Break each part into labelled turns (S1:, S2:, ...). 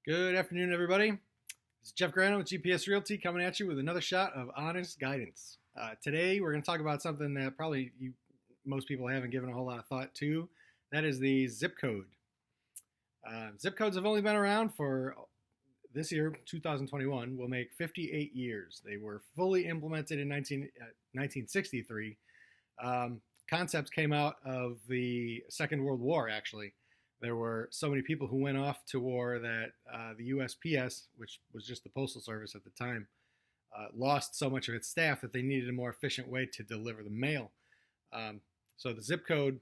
S1: Good afternoon, everybody. This is Jeff Grano with GPS Realty coming at you with another shot of honest guidance. Today, we're going to talk about something that probably most people haven't given a whole lot of thought to. That is the zip code. Zip codes have only been around for this year, 2021, will make 58 years. They were fully implemented in 1963. Concepts came out of the Second World War, actually. There were so many people who went off to war that the USPS, which was just the Postal Service at the time, lost so much of its staff that they needed a more efficient way to deliver the mail. So the zip code,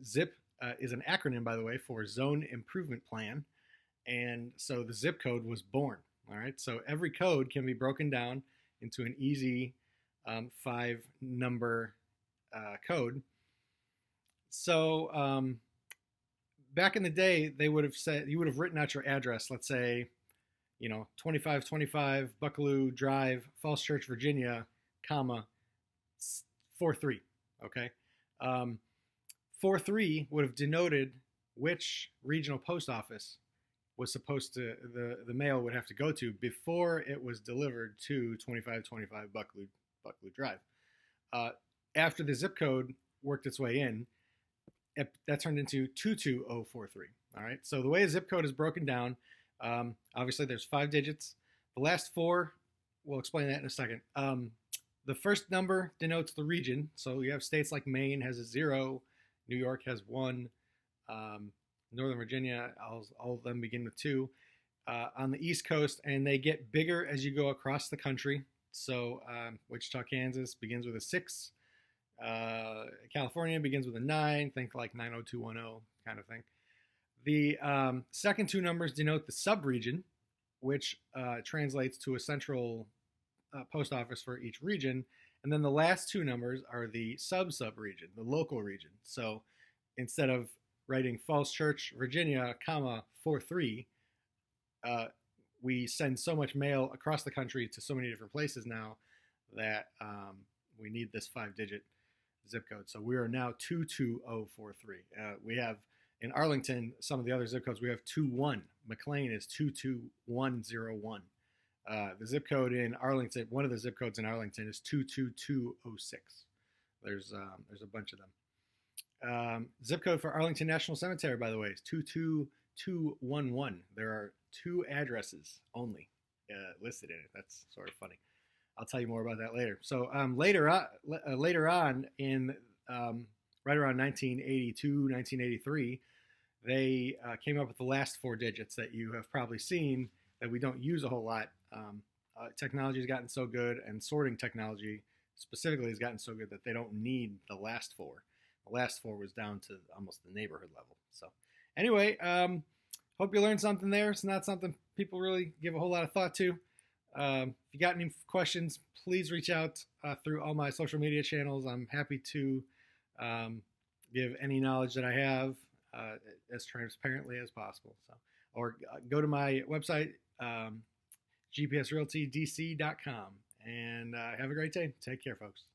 S1: ZIP, is an acronym, by the way, for Zone Improvement Plan. And so the zip code was born. All right. So every code can be broken down into an easy 5-number code. So back in the day, they would have said, you would have written out your address, let's say, 2525 Buckaloo Drive, Falls Church, Virginia, comma, 43. Okay. 43 would have denoted which regional post office was supposed to, the mail would have to go to before it was delivered to 2525 Buckaloo Drive. After the zip code worked its way in, that turned into 22043. All right. So the way a zip code is broken down, obviously there's 5 digits. The last 4, we'll explain that in a second. The first number denotes the region. So you have states like Maine has a 0, New York has 1, Northern Virginia, all of them begin with 2. On the East Coast, and they get bigger as you go across the country. So Wichita, Kansas begins with a 6. California begins with a 9, think like 90210 kind of thing. The second 2 numbers denote the subregion, which translates to a central post office for each region. And then the last 2 numbers are the sub-subregion, the local region. So instead of writing Falls Church, Virginia, comma, 43, we send so much mail across the country to so many different places now that we need this 5-digit zip code. So we are now 22043. We have in Arlington, some of the other zip codes, we have 21. McLean is 22101. The zip code in Arlington, one of the zip codes in Arlington is 22206. There's a bunch of them. Zip code for Arlington National Cemetery, by the way, is 22211. There are 2 addresses only listed in it. That's sort of funny. I'll tell you more about that later. So later on in right around 1982, 1983, they came up with the last 4 digits that you have probably seen that we don't use a whole lot. Technology has gotten so good, and sorting technology specifically has gotten so good that they don't need the last 4. The last 4 was down to almost the neighborhood level. So anyway, hope you learned something there. It's not something people really give a whole lot of thought to. If you got any questions, please reach out through all my social media channels. I'm happy to give any knowledge that I have as transparently as possible. So, or go to my website, gpsrealtydc.com, and have a great day. Take care, folks.